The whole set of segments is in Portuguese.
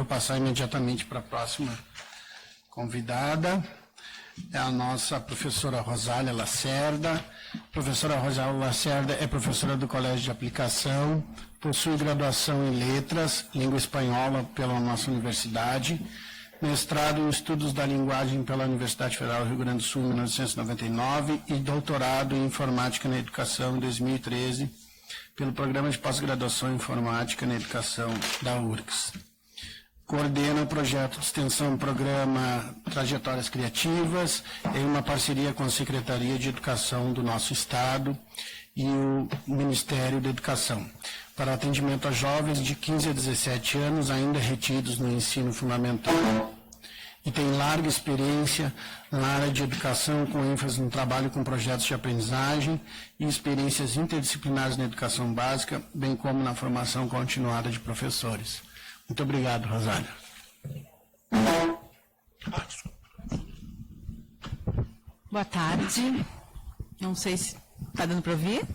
vou passar imediatamente para a próxima convidada. É a nossa professora Rosália Lacerda. Professora Rosália Lacerda é professora do Colégio de Aplicação, possui graduação em Letras, Língua Espanhola pela nossa universidade, mestrado em Estudos da Linguagem pela Universidade Federal do Rio Grande do Sul em 1999 e doutorado em Informática na Educação em 2013 pelo Programa de Pós-Graduação em Informática na Educação da URGS. Coordena o projeto de extensão Programa Trajetórias Criativas, em uma parceria com a Secretaria de Educação do nosso Estado e o Ministério da Educação, para atendimento a jovens de 15 a 17 anos ainda retidos no ensino fundamental. E tem larga experiência na área de educação, com ênfase no trabalho com projetos de aprendizagem e experiências interdisciplinares na educação básica, bem como na formação continuada de professores. Muito obrigado, Rosália. Boa tarde. Não sei se está dando para ouvir.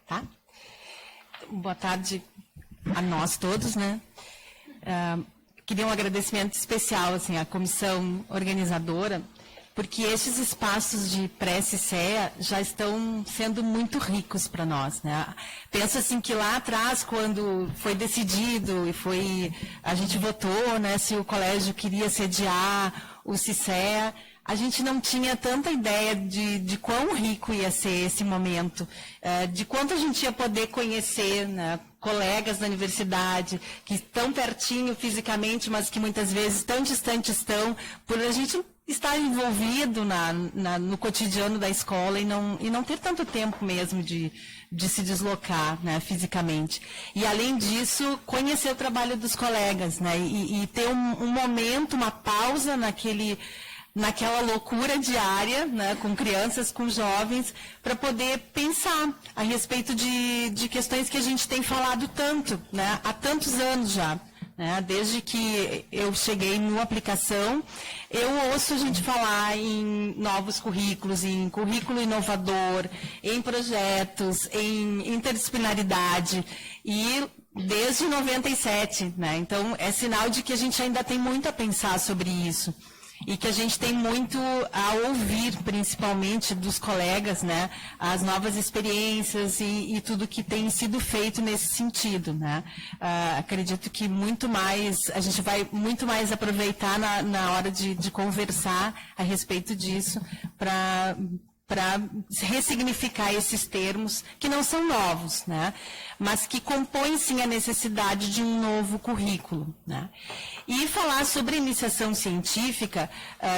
Tá? Boa tarde a nós todos, né? Queria um agradecimento especial assim, à comissão organizadora, porque esses espaços de pré-CICEA já estão sendo muito ricos para nós, né? Penso assim que lá atrás, quando foi decidido e a gente votou, né, se o colégio queria sediar o CICEA, a gente não tinha tanta ideia de quão rico ia ser esse momento, de quanto a gente ia poder conhecer, né, colegas da universidade, que estão pertinho fisicamente, mas que muitas vezes tão distantes estão, por a gente estar envolvido no cotidiano da escola e não ter tanto tempo mesmo de se deslocar, né, fisicamente. E, além disso, conhecer o trabalho dos colegas, né, e ter um momento, uma pausa naquela loucura diária, né, com crianças, com jovens, para poder pensar a respeito de questões que a gente tem falado tanto, né, há tantos anos já. Desde que eu cheguei no Aplicação, eu ouço a gente falar em novos currículos, em currículo inovador, em projetos, em interdisciplinaridade, e desde 97, né? Então, é sinal de que a gente ainda tem muito a pensar sobre isso. E que a gente tem muito a ouvir, principalmente dos colegas, né, as novas experiências e tudo que tem sido feito nesse sentido, né. Acredito que a gente vai muito mais aproveitar na hora de conversar a respeito disso, para ressignificar esses termos, que não são novos, né, mas que compõem, sim, a necessidade de um novo currículo, né. E falar sobre iniciação científica,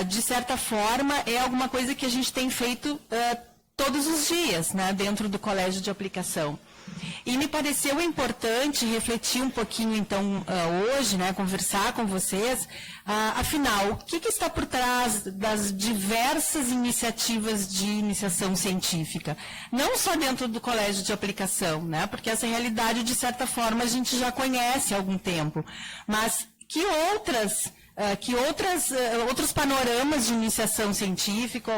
de certa forma, é alguma coisa que a gente tem feito todos os dias, né, dentro do Colégio de Aplicação. E me pareceu importante refletir um pouquinho, então, hoje, né, conversar com vocês, afinal, o que está por trás das diversas iniciativas de iniciação científica? Não só dentro do Colégio de Aplicação, né, porque essa realidade, de certa forma, a gente já conhece há algum tempo, mas que outros panoramas de iniciação científica,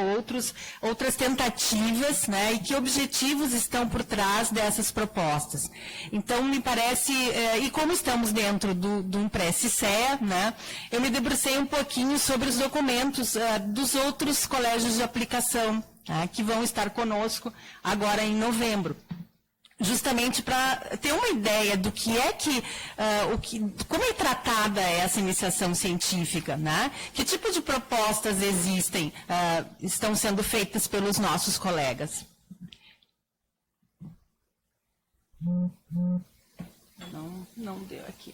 outras tentativas, né, e que objetivos estão por trás dessas propostas. Então, me parece, e como estamos dentro de um pré-CICEA, né, eu me debrucei um pouquinho sobre os documentos dos outros colégios de aplicação, né, que vão estar conosco agora em novembro. Justamente para ter uma ideia do que é como é tratada essa iniciação científica, né? Que tipo de propostas existem, estão sendo feitas pelos nossos colegas? Não deu aqui.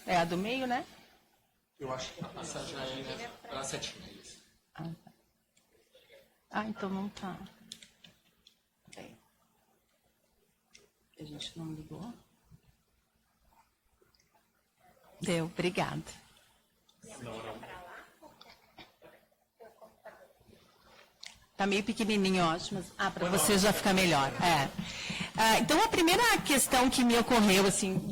É a do meio, né? Eu acho que a passagem é para a 7. Então não está. A gente não ligou? Deu, obrigada. Está meio pequenininho, ótimo, mas para você já fica melhor. Então, a primeira questão que me ocorreu, assim,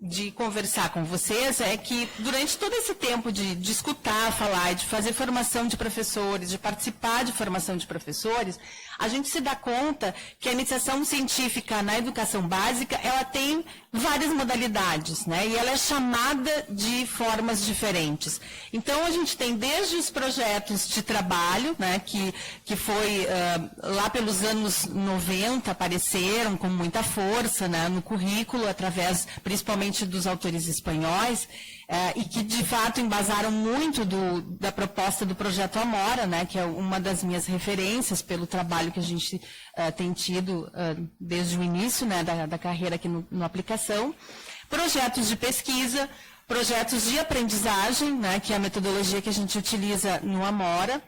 de conversar com vocês é que durante todo esse tempo de escutar, falar, de fazer formação de professores, de participar de formação de professores, a gente se dá conta que a iniciação científica na educação básica, ela tem várias modalidades, né? E ela é chamada de formas diferentes. Então, a gente tem desde os projetos de trabalho, né, que foi lá pelos anos 90, apareceram com muita força, né, no currículo, através principalmente dos autores espanhóis, e que, de fato, embasaram muito da proposta do Projeto Amora, né, que é uma das minhas referências pelo trabalho que a gente tem tido desde o início, né, da carreira aqui no Aplicação. Projetos de pesquisa, projetos de aprendizagem, né, que é a metodologia que a gente utiliza no Amora.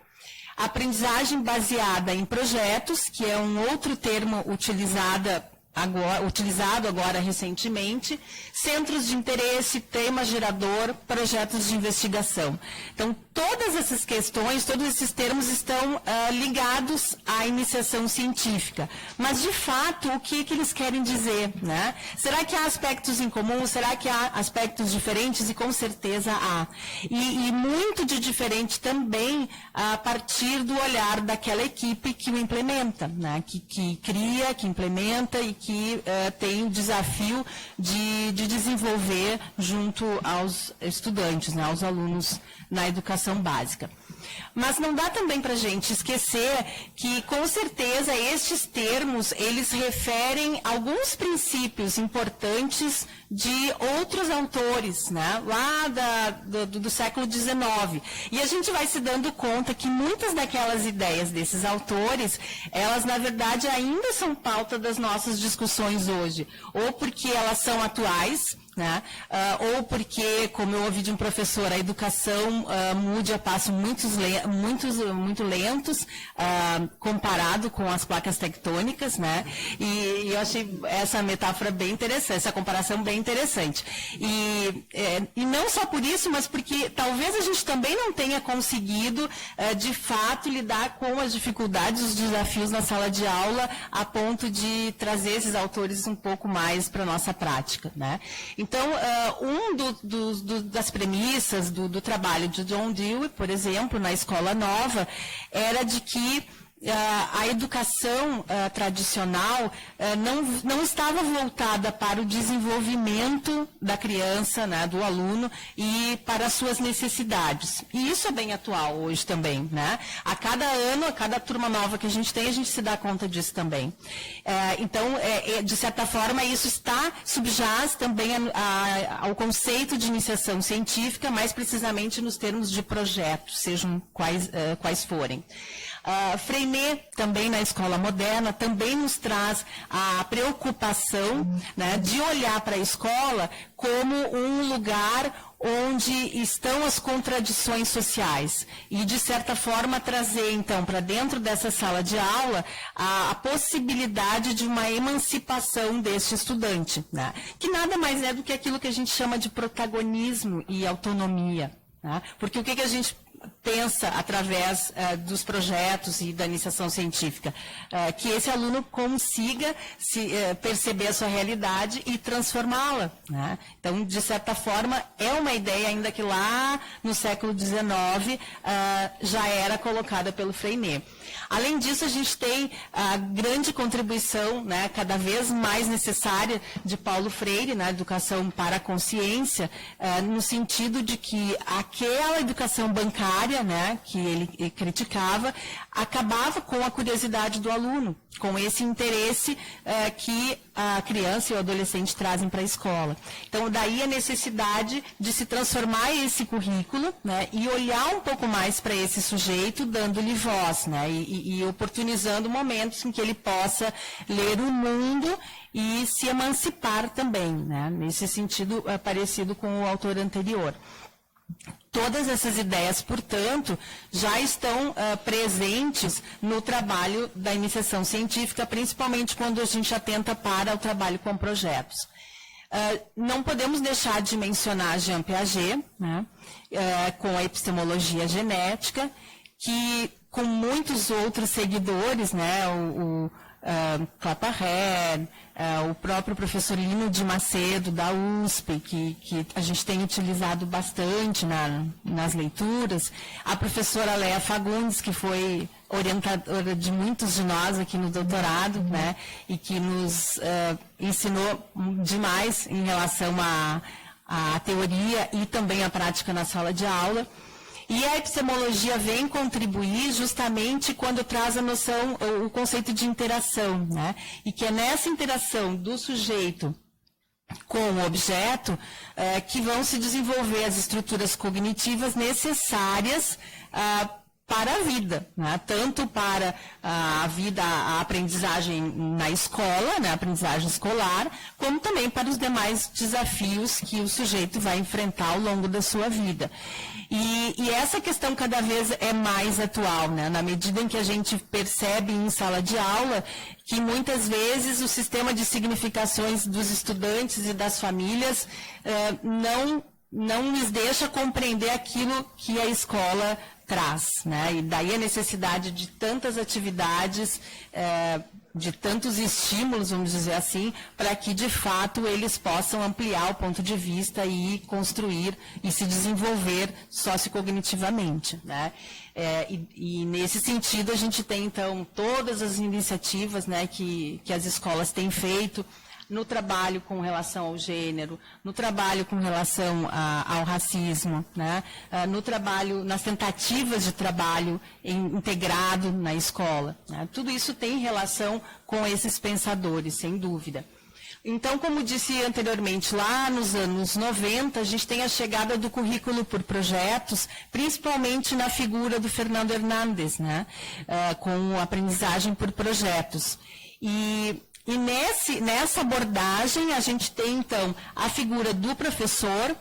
Aprendizagem baseada em projetos, que é um outro termo utilizado agora recentemente, centros de interesse, tema gerador, projetos de investigação. Então, todas essas questões, todos esses termos estão ligados à iniciação científica. Mas, de fato, o que eles querem dizer, né? Será que há aspectos em comum? Será que há aspectos diferentes? E com certeza há. E muito de diferente também a partir do olhar daquela equipe que o implementa, né? Que cria, que implementa e que tem o desafio de desenvolver junto aos estudantes, né, aos alunos na educação básica. Mas não dá também para a gente esquecer que, com certeza, estes termos, eles referem alguns princípios importantes de outros autores, né, lá do século XIX. E a gente vai se dando conta que muitas daquelas ideias desses autores, elas, na verdade, ainda são pauta das nossas discussões hoje. Ou porque elas são atuais, né? Ou porque, como eu ouvi de um professor, a educação mude a passos muito lentos, comparado com as placas tectônicas, né? E eu achei essa metáfora bem interessante, essa comparação bem interessante. E não só por isso, mas porque talvez a gente também não tenha conseguido, de fato, lidar com as dificuldades, os desafios na sala de aula, a ponto de trazer esses autores um pouco mais para a nossa prática, né? Então, das premissas do trabalho de John Dewey, por exemplo, na Escola Nova, era de que a educação tradicional não estava voltada para o desenvolvimento da criança, né, do aluno, e para as suas necessidades. E isso é bem atual hoje também, né? A cada ano, a cada turma nova que a gente tem, a gente se dá conta disso também. Então, de certa forma, isso subjaz também ao conceito de iniciação científica, mais precisamente nos termos de projetos, sejam quais forem. Freinet, também na escola moderna, também nos traz a preocupação, né, de olhar para a escola como um lugar onde estão as contradições sociais e, de certa forma, trazer, então, para dentro dessa sala de aula a possibilidade de uma emancipação deste estudante, né, que nada mais é do que aquilo que a gente chama de protagonismo e autonomia, né, porque o que a gente pensa através dos projetos e da iniciação científica, que esse aluno consiga perceber a sua realidade e transformá-la, né? Então, de certa forma, é uma ideia ainda que lá no século XIX já era colocada pelo Freinet. Além disso, a gente tem a grande contribuição, né, cada vez mais necessária de Paulo Freire, na educação para a consciência, no sentido de que aquela educação bancária, né, que ele criticava, acabava com a curiosidade do aluno, com esse interesse que a criança e o adolescente trazem para a escola. Então, daí a necessidade de se transformar esse currículo, né, e olhar um pouco mais para esse sujeito, dando-lhe voz, né, e oportunizando momentos em que ele possa ler o mundo e se emancipar também, né, nesse sentido parecido com o autor anterior. Todas essas ideias, portanto, já estão presentes no trabalho da iniciação científica, principalmente quando a gente atenta para o trabalho com projetos. Não podemos deixar de mencionar Jean Piaget, né, com a epistemologia genética, que, com muitos outros seguidores, né, Claparred, o próprio professor Lino de Macedo, da USP, que a gente tem utilizado bastante nas leituras, a professora Léa Fagundes, que foi orientadora de muitos de nós aqui no doutorado, né, e que nos ensinou demais em relação à teoria e também à prática na sala de aula. E a epistemologia vem contribuir justamente quando traz a noção, o conceito de interação, né? E que é nessa interação do sujeito com o objeto que vão se desenvolver as estruturas cognitivas necessárias para a vida, né? Tanto para a vida, a aprendizagem na escola, né? A aprendizagem escolar, como também para os demais desafios que o sujeito vai enfrentar ao longo da sua vida. E essa questão cada vez é mais atual, né? Na medida em que a gente percebe em sala de aula que muitas vezes o sistema de significações dos estudantes e das famílias não lhes deixa compreender aquilo que a escola traz, né? E daí a necessidade de tantas atividades, de tantos estímulos, vamos dizer assim, para que de fato eles possam ampliar o ponto de vista e construir e se desenvolver sociocognitivamente, né? E nesse sentido a gente tem então todas as iniciativas, né, que as escolas têm feito no trabalho com relação ao gênero, no trabalho com relação ao racismo, né? No trabalho, nas tentativas de trabalho integrado na escola, né? Tudo isso tem relação com esses pensadores, sem dúvida. Então, como disse anteriormente, lá nos anos 90, a gente tem a chegada do currículo por projetos, principalmente na figura do Fernando Hernández, né? Com a aprendizagem por projetos. E nessa abordagem, a gente tem, então, a figura do professor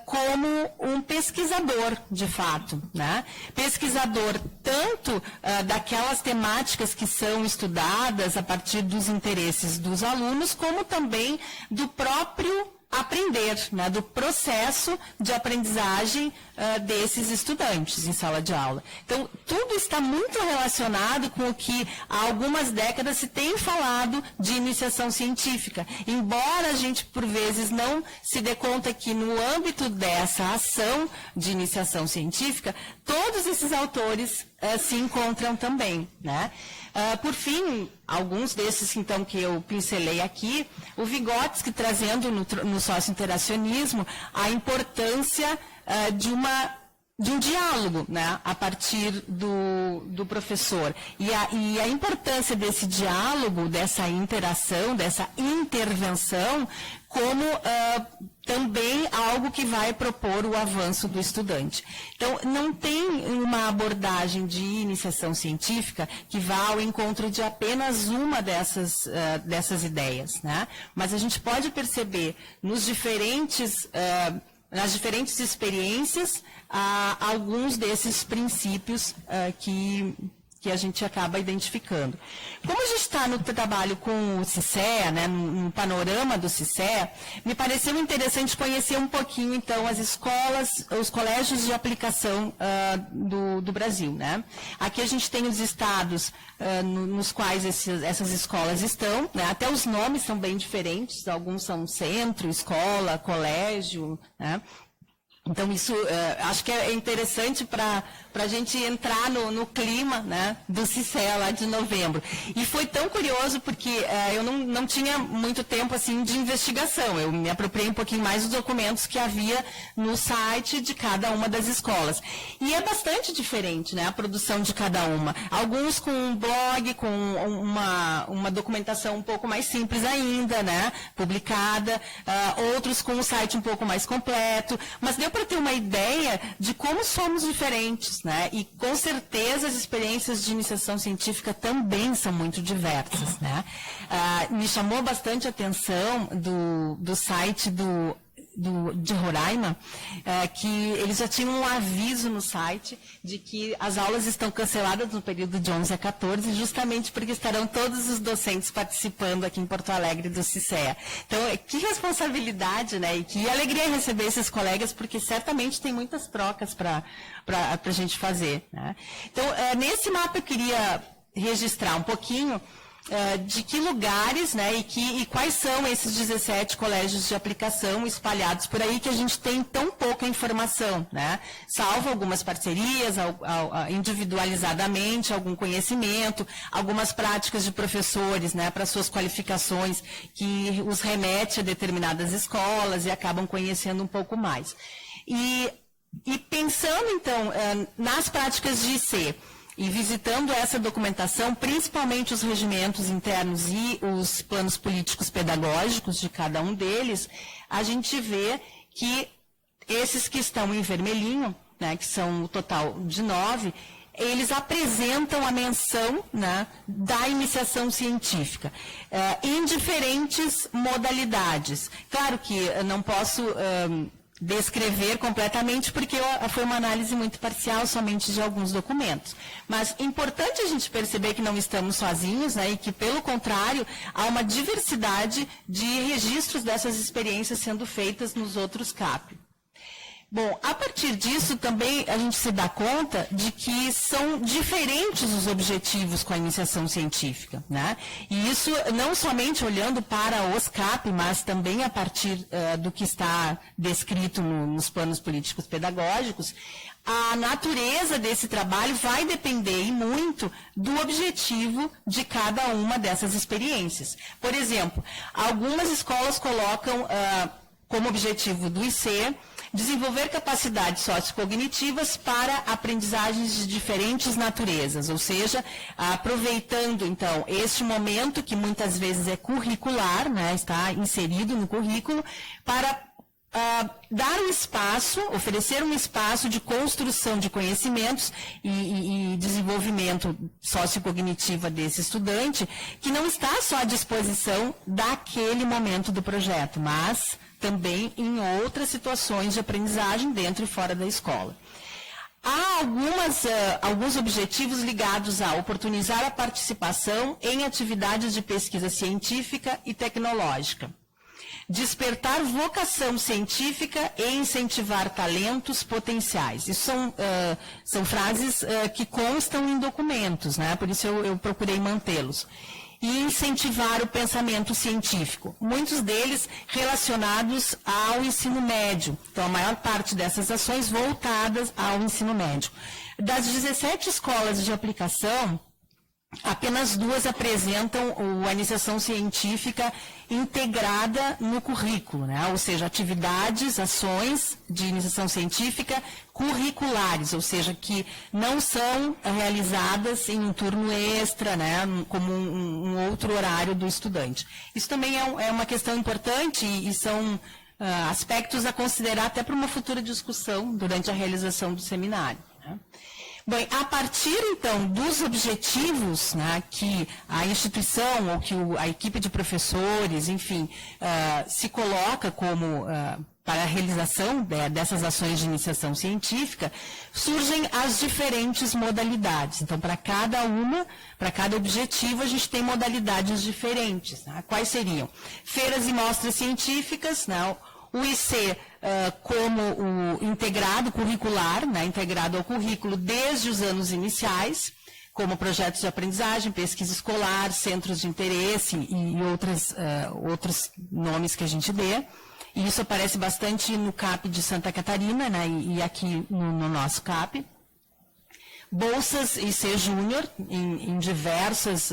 como um pesquisador, de fato, né? Pesquisador tanto daquelas temáticas que são estudadas a partir dos interesses dos alunos, como também do próprio aprender, né, do processo de aprendizagem desses estudantes em sala de aula. Então, tudo está muito relacionado com o que há algumas décadas se tem falado de iniciação científica. Embora a gente, por vezes, não se dê conta que no âmbito dessa ação de iniciação científica, todos esses autores se encontram também, né? Por fim, alguns desses, então, que eu pincelei aqui, o Vygotsky trazendo no socio-interacionismo a importância de um diálogo, né, a partir do professor. E a importância desse diálogo, dessa interação, dessa intervenção, como também algo que vai propor o avanço do estudante. Então, não tem uma abordagem de iniciação científica que vá ao encontro de apenas uma dessas ideias, né? Mas a gente pode perceber nas diferentes experiências alguns desses princípios que a gente acaba identificando. Como a gente está no trabalho com o CICEA, né, no panorama do CICEA, me pareceu interessante conhecer um pouquinho, então, as escolas, os colégios de aplicação do Brasil, né? Aqui a gente tem os estados nos quais essas escolas estão, né? Até os nomes são bem diferentes, alguns são centro, escola, colégio, né? Então, isso acho que é interessante para a gente entrar no clima, né, do CICEA lá de novembro. E foi tão curioso porque eu não tinha muito tempo assim, de investigação. Eu me apropriei um pouquinho mais dos documentos que havia no site de cada uma das escolas. E é bastante diferente, né, a produção de cada uma. Alguns com um blog, com uma documentação um pouco mais simples ainda, né, publicada. Outros com um site um pouco mais completo. Mas deu para ter uma ideia de como somos diferentes, né? E com certeza as experiências de iniciação científica também são muito diversas, né? Me chamou bastante a atenção do site de Roraima, que eles já tinham um aviso no site de que as aulas estão canceladas no período de 11 a 14, justamente porque estarão todos os docentes participando aqui em Porto Alegre do CICEA. Então, que responsabilidade, né? E que alegria receber esses colegas, porque certamente tem muitas trocas para a gente fazer, né? Então, nesse mapa eu queria registrar um pouquinho de que lugares, né, e quais são esses 17 colégios de aplicação espalhados por aí que a gente tem tão pouca informação, né, salvo algumas parcerias, individualizadamente, algum conhecimento, algumas práticas de professores, né, para suas qualificações, que os remete a determinadas escolas e acabam conhecendo um pouco mais. E pensando, então, nas práticas de IC, e visitando essa documentação, principalmente os regimentos internos e os planos políticos pedagógicos de cada um deles, a gente vê que esses que estão em vermelhinho, né, que são o total de 9, eles apresentam a menção, né, da iniciação científica, em diferentes modalidades. Claro que eu não posso descrever completamente, porque foi uma análise muito parcial somente de alguns documentos. Mas é importante a gente perceber que não estamos sozinhos, né, e que, pelo contrário, há uma diversidade de registros dessas experiências sendo feitas nos outros CAP. Bom, a partir disso também a gente se dá conta de que são diferentes os objetivos com a iniciação científica, né? E isso não somente olhando para os CAP, mas também a partir do que está descrito nos planos políticos pedagógicos. A natureza desse trabalho vai depender e muito do objetivo de cada uma dessas experiências. Por exemplo, algumas escolas colocam como objetivo do IC desenvolver capacidades sociocognitivas para aprendizagens de diferentes naturezas, ou seja, aproveitando, então, este momento que muitas vezes é curricular, né, está inserido no currículo, para dar um espaço, oferecer um espaço de construção de conhecimentos e desenvolvimento sociocognitivo desse estudante, que não está só à disposição daquele momento do projeto, mas também em outras situações de aprendizagem dentro e fora da escola. Há alguns objetivos ligados a oportunizar a participação em atividades de pesquisa científica e tecnológica, despertar vocação científica e incentivar talentos potenciais. Isso são frases que constam em documentos, né? Por isso eu procurei mantê-los. E incentivar o pensamento científico, muitos deles relacionados ao ensino médio. Então, a maior parte dessas ações voltadas ao ensino médio. Das 17 escolas de aplicação, apenas 2 apresentam a iniciação científica integrada no currículo, né? Ou seja, atividades, ações de iniciação científica curriculares, ou seja, que não são realizadas em um turno extra, né, como um outro horário do estudante. Isso também é uma questão importante e são aspectos a considerar até para uma futura discussão durante a realização do seminário, né? Bem, a partir, então, dos objetivos, né, que a instituição ou que a equipe de professores, enfim, se coloca como para a realização dessas ações de iniciação científica, surgem as diferentes modalidades. Então, para cada objetivo, a gente tem modalidades diferentes, né? Quais seriam? Feiras e mostras científicas, né? O IC como o integrado curricular, né, integrado ao currículo desde os anos iniciais, como projetos de aprendizagem, pesquisa escolar, centros de interesse e outros nomes que a gente dê. E isso aparece bastante no CAP de Santa Catarina, né, e aqui no nosso CAP. Bolsas IC Júnior em diversas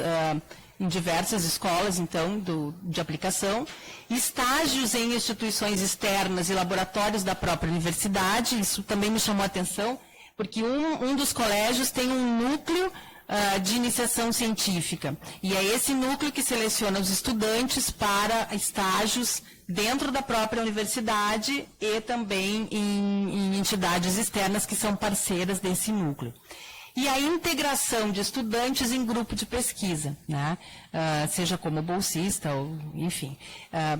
escolas, então, de aplicação, estágios em instituições externas e laboratórios da própria universidade. Isso também me chamou a atenção, porque um dos colégios tem um núcleo de iniciação científica, e é esse núcleo que seleciona os estudantes para estágios dentro da própria universidade e também em entidades externas que são parceiras desse núcleo. E a integração de estudantes em grupo de pesquisa, né? Seja como bolsista, ou, enfim.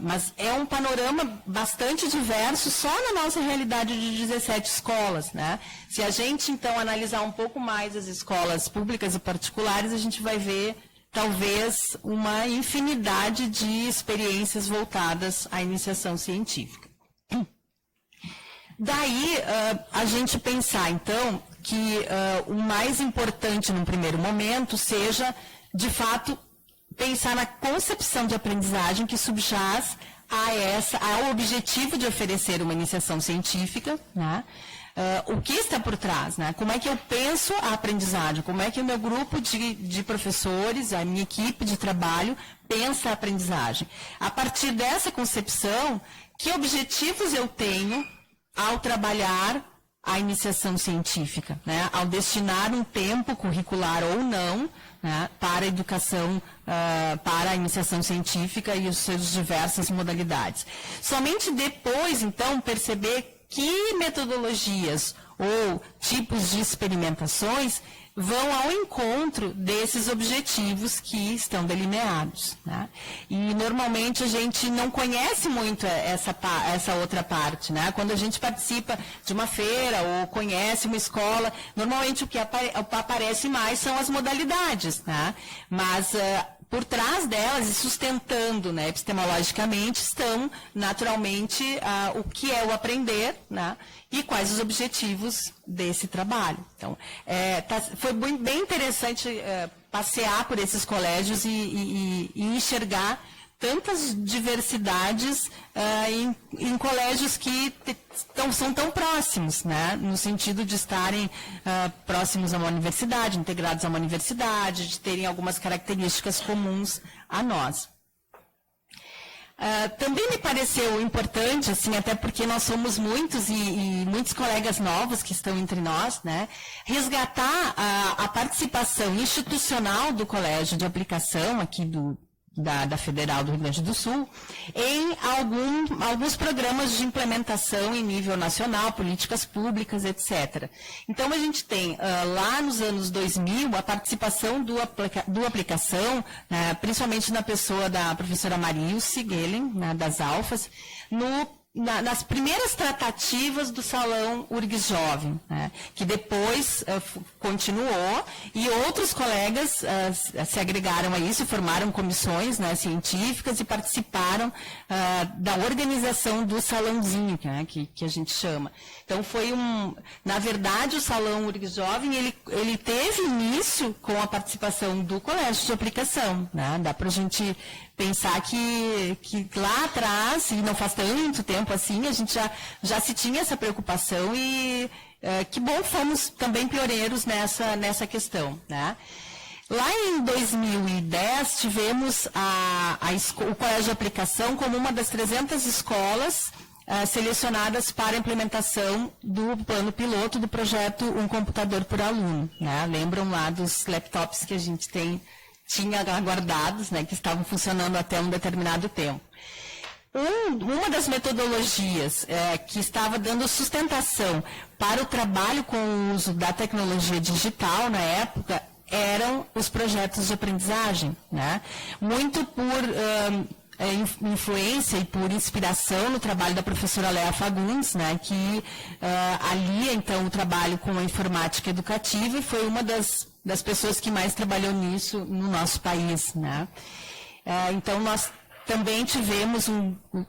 Mas é um panorama bastante diverso só na nossa realidade de 17 escolas, né? Se a gente, então, analisar um pouco mais as escolas públicas e particulares, a gente vai ver, talvez, uma infinidade de experiências voltadas à iniciação científica. Daí, a gente pensar, então, que o mais importante num primeiro momento seja, de fato, pensar na concepção de aprendizagem que subjaz ao objetivo de oferecer uma iniciação científica, né? O que está por trás, né? Como é que eu penso a aprendizagem, como é que o meu grupo de professores, a minha equipe de trabalho, pensa a aprendizagem. A partir dessa concepção, que objetivos eu tenho ao trabalhar a iniciação científica, né? Ao destinar um tempo curricular ou não, né, para a educação, para a iniciação científica e as suas diversas modalidades. Somente depois, então, perceber que metodologias ou tipos de experimentações vão ao encontro desses objetivos que estão delineados, né? E normalmente a gente não conhece muito essa outra parte, né? Quando a gente participa de uma feira ou conhece uma escola, normalmente o que aparece mais são as modalidades, né? Mas por trás delas e sustentando, né, epistemologicamente, estão naturalmente o que é o aprender, né, e quais os objetivos desse trabalho. Então, foi bem interessante passear por esses colégios e enxergar tantas diversidades em colégios que são tão próximos, né, no sentido de estarem próximos a uma universidade, integrados a uma universidade, de terem algumas características comuns a nós. Também me pareceu importante, assim, até porque nós somos muitos e muitos colegas novos que estão entre nós, né, resgatar a participação institucional do Colégio de Aplicação aqui da Federal do Rio Grande do Sul, em alguns programas de implementação em nível nacional, políticas públicas, etc. Então, a gente tem, lá nos anos 2000, a participação do Aplicação, né, principalmente na pessoa da professora Marilce Gehlen, né, das Alfas, nas primeiras tratativas do Salão URGS Jovem, né, que depois continuou, e outros colegas se agregaram a isso, formaram comissões, né, científicas e participaram da organização do salãozinho, né, que a gente chama. Então, na verdade, o Salão URGS Jovem, ele teve início com a participação do Colégio de Aplicação, né. Dá para a gente pensar que lá atrás, e não faz tanto tempo assim, a gente já se tinha essa preocupação e que bom, fomos também pioneiros nessa questão, né? Lá em 2010, tivemos o Colégio de Aplicação como uma das 300 escolas selecionadas para a implementação do plano piloto do projeto Um Computador por Aluno, né? Lembram lá dos laptops que a gente tinha aguardados, né, que estavam funcionando até um determinado tempo. Uma das metodologias que estava dando sustentação para o trabalho com o uso da tecnologia digital na época eram os projetos de aprendizagem, né? Muito por influência e por inspiração no trabalho da professora Léa Fagundes, né, que alia, então, o trabalho com a informática educativa e foi uma das pessoas que mais trabalhou nisso no nosso país, né? Então, nós também tivemos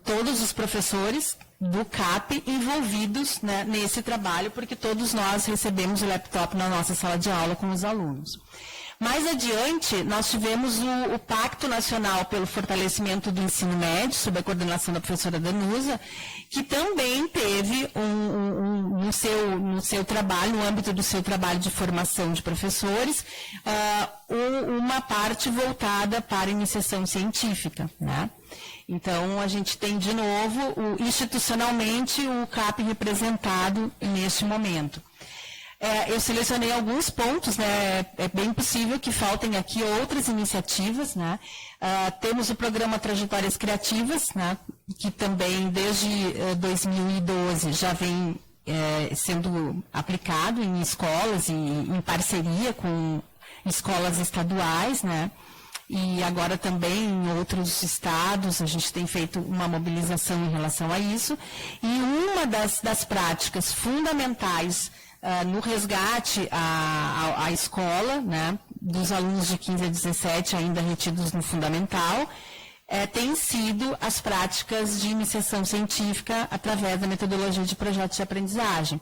todos os professores do CAP envolvidos, né, nesse trabalho, porque todos nós recebemos o laptop na nossa sala de aula com os alunos. Mais adiante, nós tivemos o Pacto Nacional pelo Fortalecimento do Ensino Médio, sob a coordenação da professora Danusa, que também teve no seu trabalho, no âmbito do seu trabalho de formação de professores, uma parte voltada para a iniciação científica, né? Então, a gente tem, de novo, institucionalmente, o CAP representado neste momento. Eu selecionei alguns pontos, né? É bem possível que faltem aqui outras iniciativas, né? Temos o programa Trajetórias Criativas, né, que também desde 2012 já vem sendo aplicado em escolas e em parceria com escolas estaduais, né? E agora também em outros estados a gente tem feito uma mobilização em relação a isso. E uma das práticas fundamentais no resgate à escola, né, dos alunos de 15 a 17 ainda retidos no fundamental, tem sido as práticas de iniciação científica através da metodologia de projetos de aprendizagem.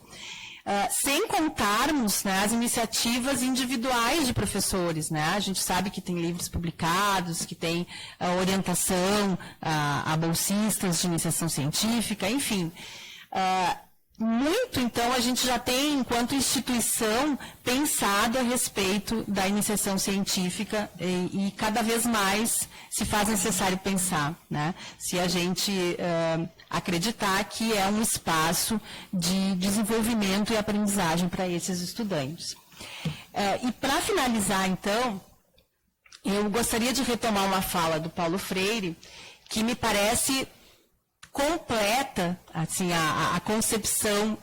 sem contarmos, né, as iniciativas individuais de professores, né? A gente sabe que tem livros publicados, que tem orientação a bolsistas de iniciação científica, enfim. Muito, então, a gente já tem, enquanto instituição, pensado a respeito da iniciação científica e cada vez mais se faz necessário pensar, né? Se a gente acreditar que é um espaço de desenvolvimento e aprendizagem para esses estudantes. E para finalizar, então, eu gostaria de retomar uma fala do Paulo Freire, que me parece completa assim, a concepção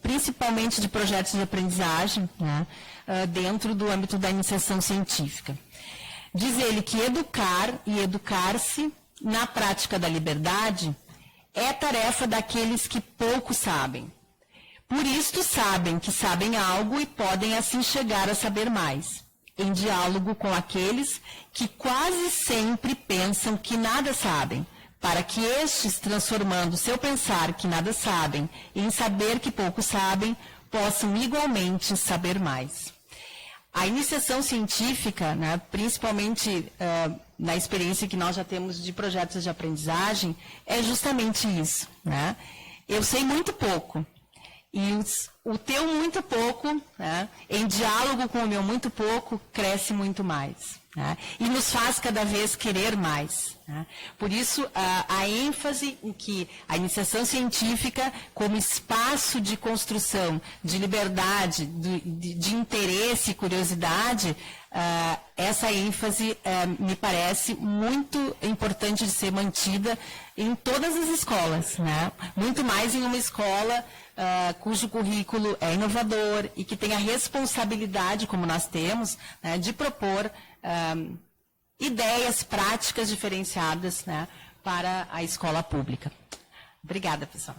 principalmente de projetos de aprendizagem, né, dentro do âmbito da iniciação científica. Diz ele que educar e educar-se na prática da liberdade é tarefa daqueles que pouco sabem. Por isto sabem que sabem algo e podem assim chegar a saber mais, em diálogo com aqueles que quase sempre pensam que nada sabem, para que estes, transformando seu pensar que nada sabem em saber que pouco sabem, possam igualmente saber mais. A iniciação científica, né, principalmente na experiência que nós já temos de projetos de aprendizagem, é justamente isso, né? Eu sei muito pouco, e o teu muito pouco, né, em diálogo com o meu muito pouco, cresce muito mais. Né, e nos faz cada vez querer mais. Né. Por isso, a ênfase em que a iniciação científica, como espaço de construção, de liberdade, de interesse e curiosidade, essa ênfase me parece muito importante de ser mantida em todas as escolas. Né. Muito mais em uma escola cujo currículo é inovador e que tem a responsabilidade, como nós temos, né, de propor ideias práticas diferenciadas, né, para a escola pública. Obrigada, pessoal.